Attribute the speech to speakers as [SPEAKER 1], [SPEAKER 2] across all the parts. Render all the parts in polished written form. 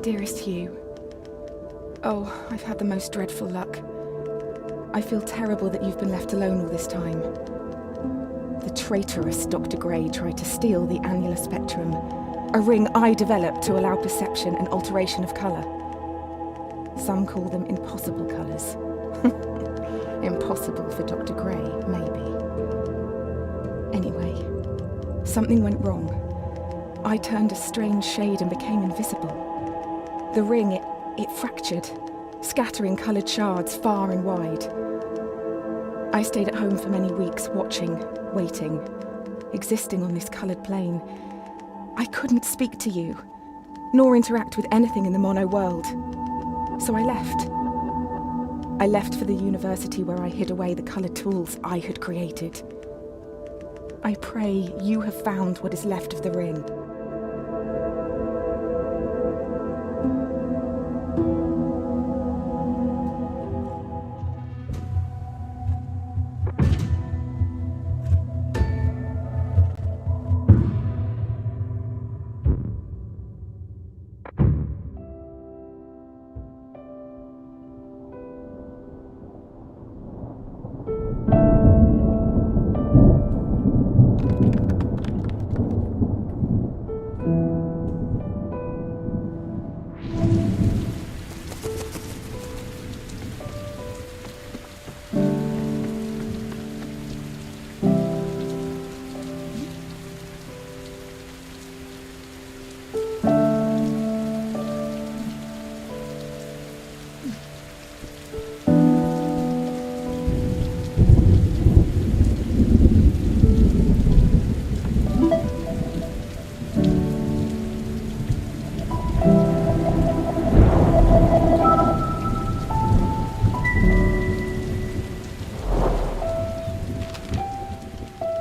[SPEAKER 1] Dearest Hugh. Oh, I've had the most dreadful luck. I feel terrible that you've been left alone all this time. The traitorous Dr. Gray tried to steal the annular spectrum, a ring I developed to allow perception and alteration of colour. Some call them impossible colours. Impossible for Dr. Gray, maybe. Anyway, something went wrong. I turned a strange shade and became invisible. The ring, it fractured, scattering coloured shards far and wide. I stayed at home for many weeks, watching, waiting, existing on this coloured plane. I couldn't speak to you, nor interact with anything in the mono world. So I left. I left for the university where I hid away the coloured tools I had created. I pray you have found what is left of the ring.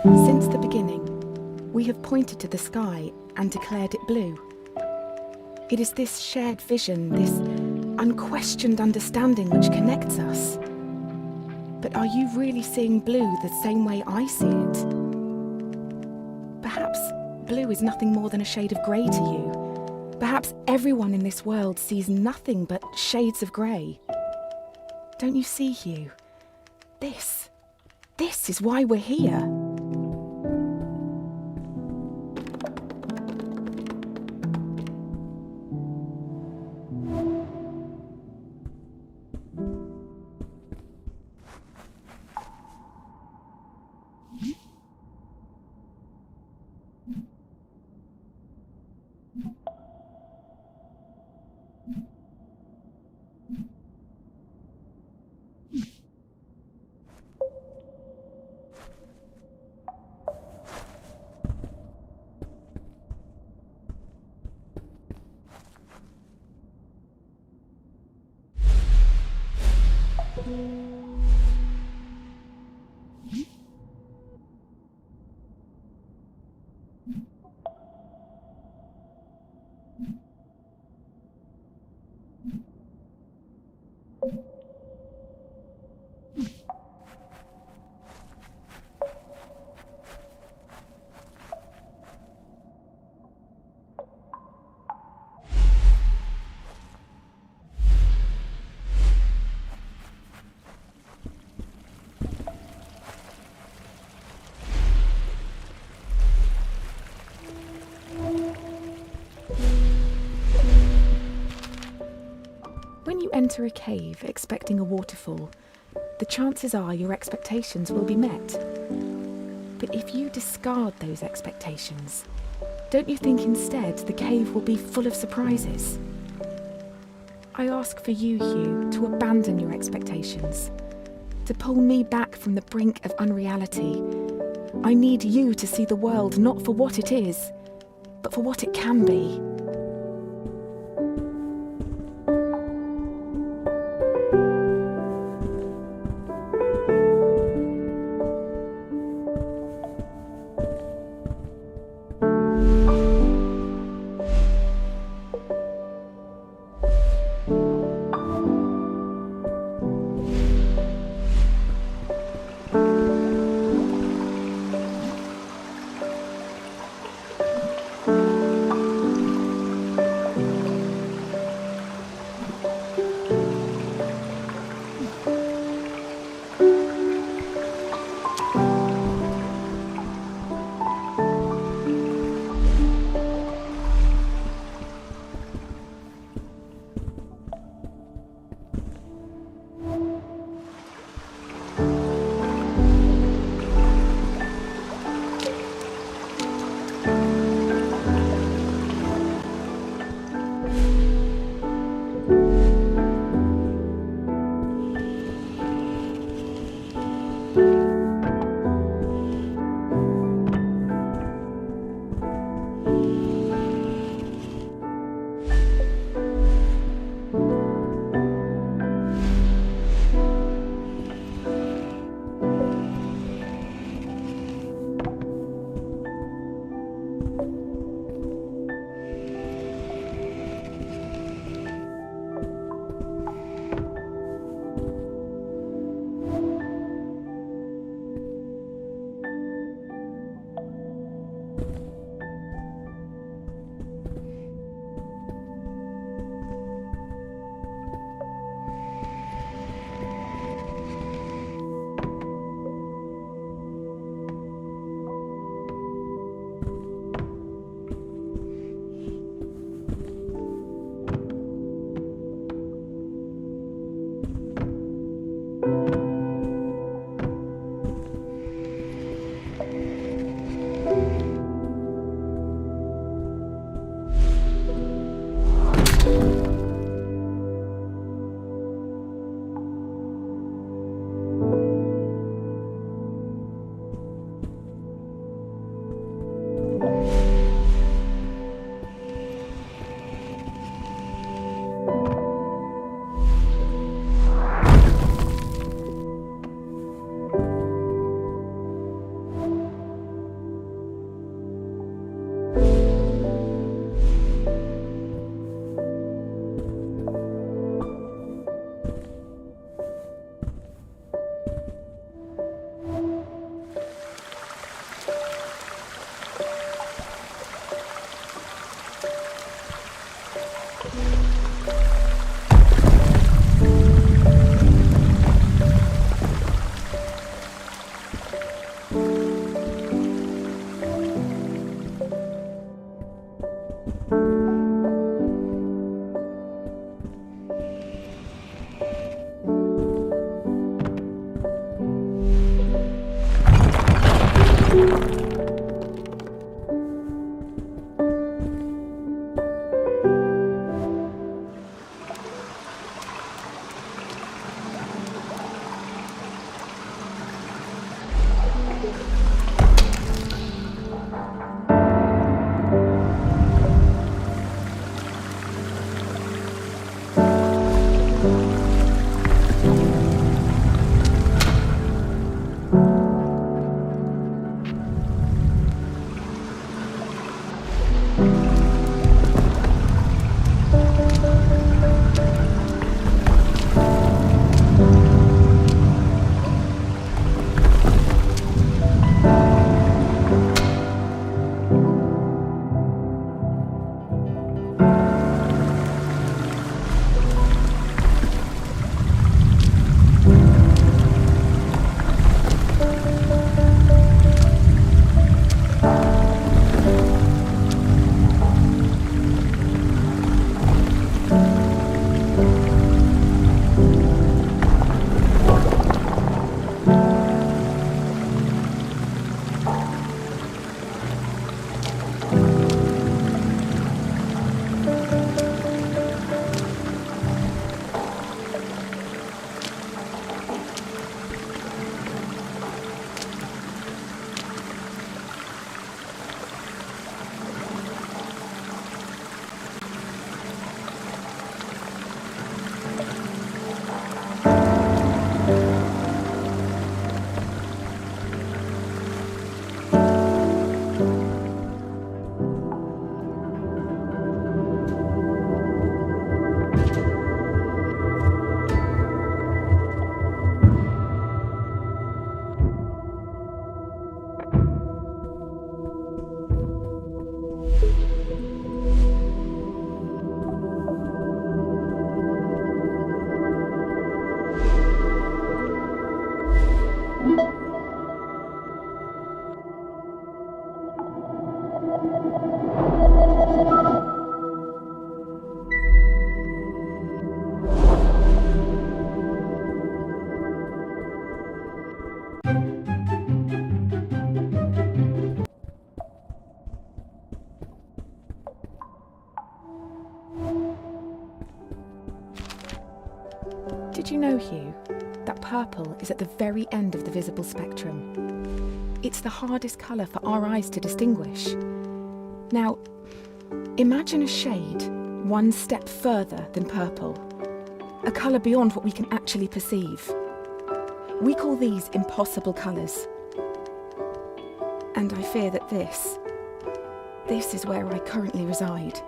[SPEAKER 1] Since the beginning, we have pointed to the sky and declared it blue. It is this shared vision, this unquestioned understanding which connects us. But are you really seeing blue the same way I see it? Perhaps blue is nothing more than a shade of grey to you. Perhaps everyone in this world sees nothing but shades of grey. Don't you see, Hugh? This is why we're here. When you enter a cave expecting a waterfall, the chances are your expectations will be met. But if you discard those expectations, don't you think instead the cave will be full of surprises? I ask for you, Hugh, to abandon your expectations, to pull me back from the brink of unreality. I need you to see the world not for what it is, but for what it can be. Did you know, Hugh, that purple is at the very end of the visible spectrum? It's the hardest colour for our eyes to distinguish. Now, imagine a shade one step further than purple, a colour beyond what we can actually perceive. We call these impossible colours. And I fear that this is where I currently reside.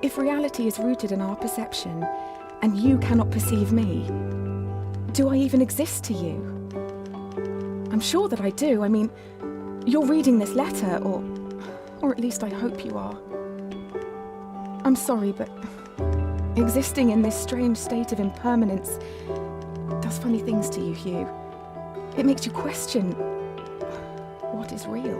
[SPEAKER 1] If reality is rooted in our perception, and you cannot perceive me, do I even exist to you? I'm sure that I do. I mean, you're reading this letter, or at least I hope you are. I'm sorry, but existing in this strange state of impermanence does funny things to you, Hugh. It makes you question what is real.